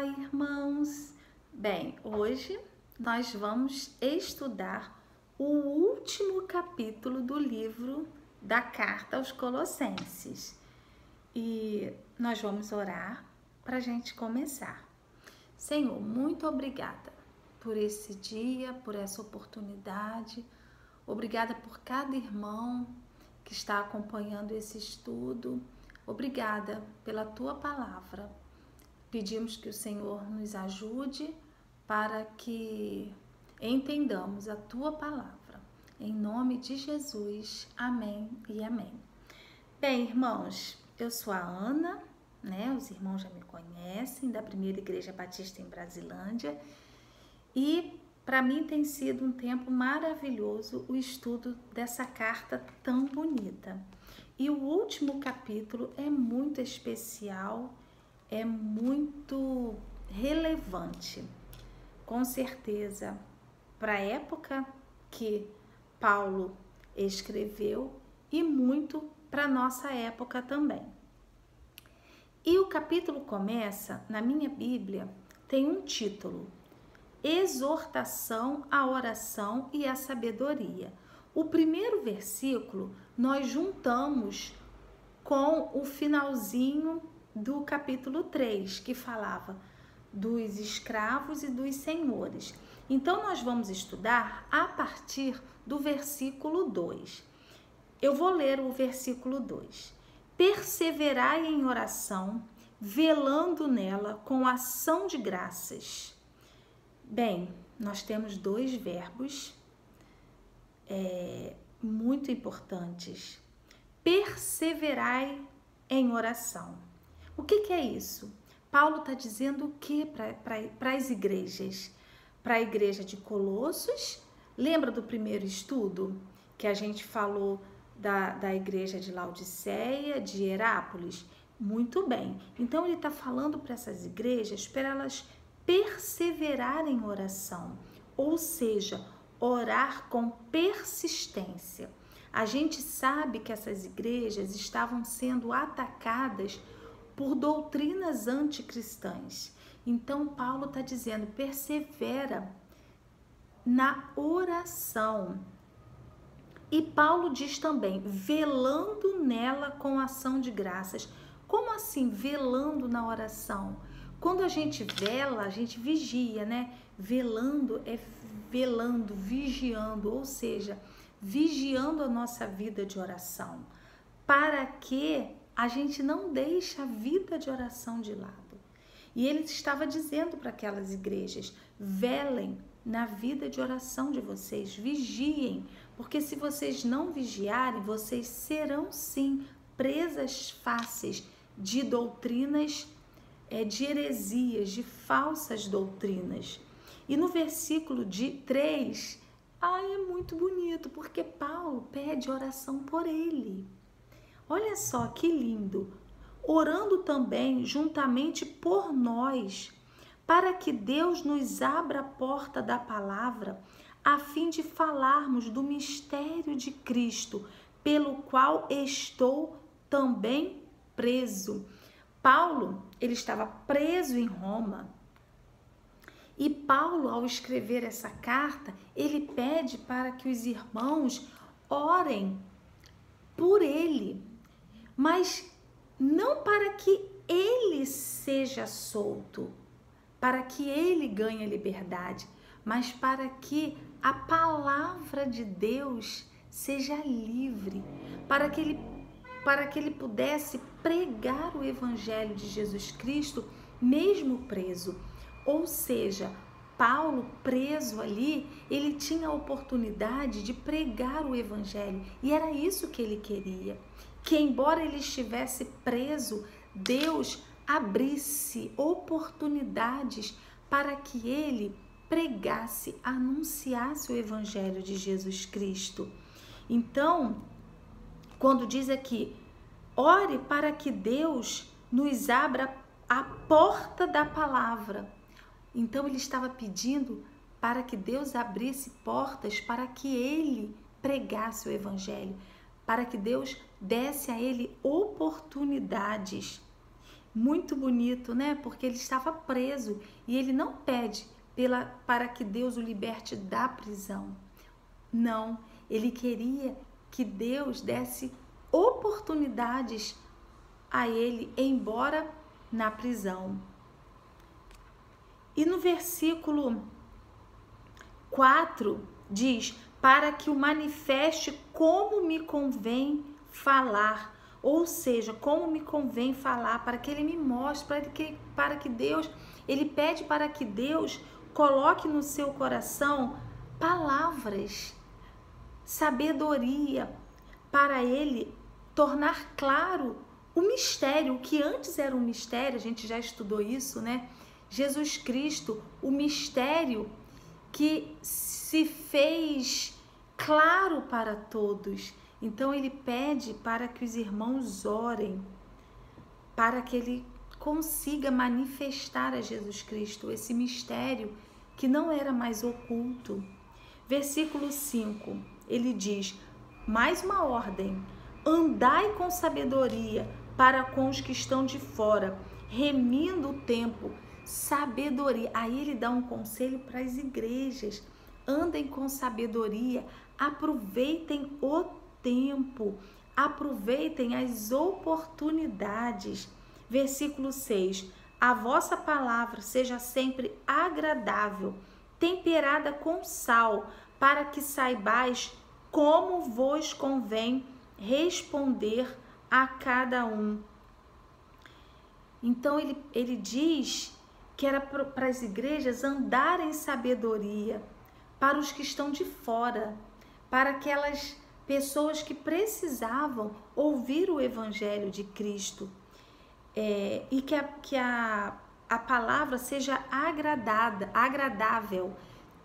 Olá, irmãos! Bem, hoje nós vamos estudar o último capítulo do livro da Carta aos Colossenses. E nós vamos orar para a gente começar. Senhor, muito obrigada por esse dia, por essa oportunidade. Obrigada por cada irmão que está acompanhando esse estudo. Obrigada pela tua palavra. Pedimos que o Senhor nos ajude para que entendamos a tua palavra. Em nome de Jesus, amém e amém. Bem, irmãos, eu sou a Ana, né? Os irmãos já me conhecem, da Primeira Igreja Batista em Brasilândia. E para mim tem sido um tempo maravilhoso o estudo dessa carta tão bonita. E o último capítulo é muito especial, é muito relevante, com certeza, para a época que Paulo escreveu e muito para a nossa época também. E o capítulo começa, na minha Bíblia, tem um título: Exortação à oração e à sabedoria. O primeiro versículo nós juntamos com o finalzinho do capítulo 3, que falava dos escravos e dos senhores. Então, nós vamos estudar a partir do versículo 2. Eu vou ler o versículo 2. Perseverai em oração, velando nela com ação de graças. Bem, nós temos dois verbos muito importantes. Perseverai em oração. O que é isso? Paulo está dizendo o que para as igrejas? Para a igreja de Colossos, lembra do primeiro estudo que a gente falou da igreja de Laodiceia, de Herápolis? Muito bem, então ele está falando para essas igrejas, para elas perseverarem em oração, ou seja, orar com persistência. A gente sabe que essas igrejas estavam sendo atacadas por doutrinas anticristãs. Então, Paulo está dizendo, persevera na oração. E Paulo diz também, velando nela com ação de graças. Como assim, velando na oração? Quando a gente vela, a gente vigia, né? Velando é velando, vigiando, ou seja, vigiando a nossa vida de oração, para que a gente não deixe a vida de oração de lado. E ele estava dizendo para aquelas igrejas, velem na vida de oração de vocês, vigiem, porque se vocês não vigiarem, vocês serão sim presas fáceis de doutrinas, de heresias, de falsas doutrinas. E no versículo 3, é muito bonito, porque Paulo pede oração por ele. Olha só que lindo, orando também juntamente por nós, para que Deus nos abra a porta da palavra, a fim de falarmos do mistério de Cristo, pelo qual estou também preso. Paulo, ele estava preso em Roma, e Paulo, ao escrever essa carta, ele pede para que os irmãos orem por ele, mas não para que ele seja solto, para que ele ganhe liberdade, mas para que a palavra de Deus seja livre, para que ele pudesse pregar o evangelho de Jesus Cristo, mesmo preso. Ou seja, Paulo, preso ali, ele tinha a oportunidade de pregar o evangelho, e era isso que ele queria, que embora ele estivesse preso, Deus abrisse oportunidades para que ele pregasse, anunciasse o evangelho de Jesus Cristo. Então, quando diz aqui, ore para que Deus nos abra a porta da palavra. Então, ele estava pedindo para que Deus abrisse portas para que ele pregasse o evangelho, para que Deus desse a ele oportunidades. muito bonito, né? Porque ele estava preso e ele não pede para que Deus o liberte da prisão. Não, ele queria que Deus desse oportunidades a ele, embora na prisão. E no versículo 4 diz: para que o manifeste como me convém falar. Ou seja, como me convém falar, para que ele me mostre, para que Deus, ele pede para que Deus coloque no seu coração palavras, sabedoria, para ele tornar claro o mistério, o que antes era um mistério, a gente já estudou isso, né? Jesus Cristo, o mistério que se fez claro para todos. Então ele pede para que os irmãos orem, para que ele consiga manifestar a Jesus Cristo esse mistério que não era mais oculto. Versículo 5, ele diz: mais uma ordem: andai com sabedoria para com os que estão de fora, remindo o tempo. Sabedoria. Aí ele dá um conselho para as igrejas: andem com sabedoria, aproveitem o tempo, aproveitem as oportunidades. Versículo 6: a vossa palavra seja sempre agradável, temperada com sal, para que saibais como vos convém responder a cada um. Então ele diz que era para as igrejas andarem em sabedoria, para os que estão de fora, para aquelas pessoas que precisavam ouvir o evangelho de Cristo, e que a palavra seja agradável,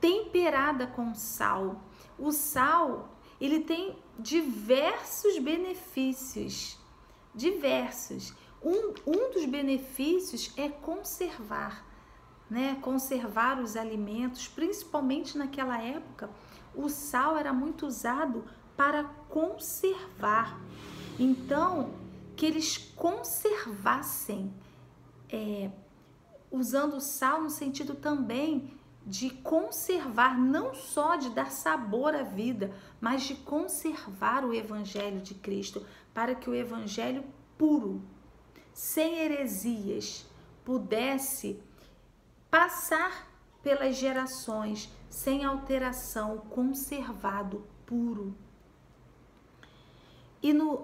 temperada com sal. O sal, ele tem diversos benefícios, diversos. Um dos benefícios é conservar, né? Conservar os alimentos, principalmente naquela época, o sal era muito usado para conservar. Então, que eles conservassem, usando o sal no sentido também de conservar, não só de dar sabor à vida, mas de conservar o evangelho de Cristo, para que o evangelho puro, sem heresias, pudesse passar pelas gerações sem alteração, conservado, puro.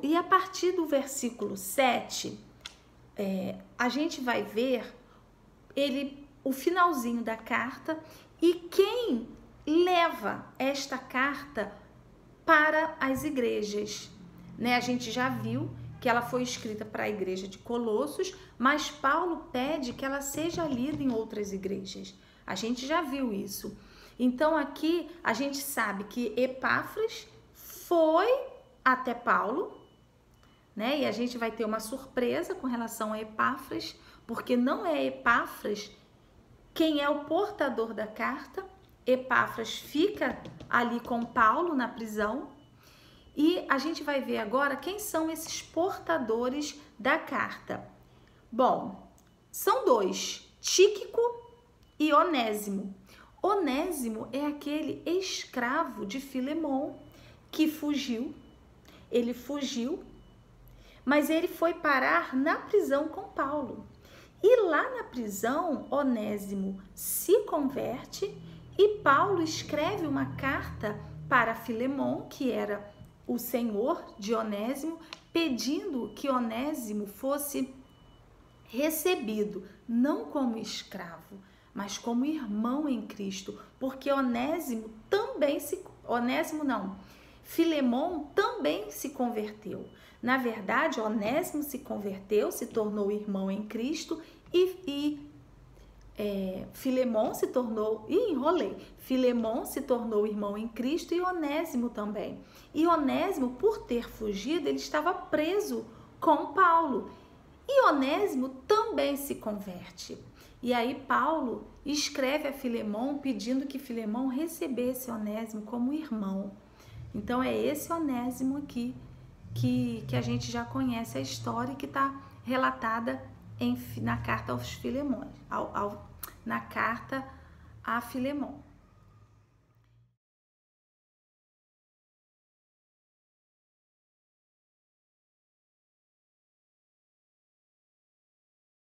E a partir do versículo 7, a gente vai ver o finalzinho da carta e quem leva esta carta para as igrejas, né? A gente já viu que ela foi escrita para a igreja de Colossos, mas Paulo pede que ela seja lida em outras igrejas. A gente já viu isso. Então aqui a gente sabe que Epáfras foi até Paulo, né? E a gente vai ter uma surpresa com relação a Epáfras, porque não é Epáfras quem é o portador da carta. Epáfras fica ali com Paulo na prisão. E a gente vai ver agora quem são esses portadores da carta. Bom, são dois, Tíquico e Onésimo. Onésimo é aquele escravo de Filemon que fugiu. Ele fugiu, mas ele foi parar na prisão com Paulo. E lá na prisão, Onésimo se converte e Paulo escreve uma carta para Filemon, que era o senhor de Onésimo, pedindo que Onésimo fosse recebido, não como escravo, mas como irmão em Cristo, porque Filemon também se converteu. Na verdade, Onésimo se converteu, se tornou irmão em Cristo Filemon se tornou, Filemon se tornou irmão em Cristo e Onésimo também. E Onésimo, por ter fugido, ele estava preso com Paulo. E Onésimo também se converte. E aí Paulo escreve a Filemon pedindo que Filemon recebesse Onésimo como irmão. Então é esse Onésimo aqui que a gente já conhece a história que está relatada na carta aos Filemões, na carta a Filemão.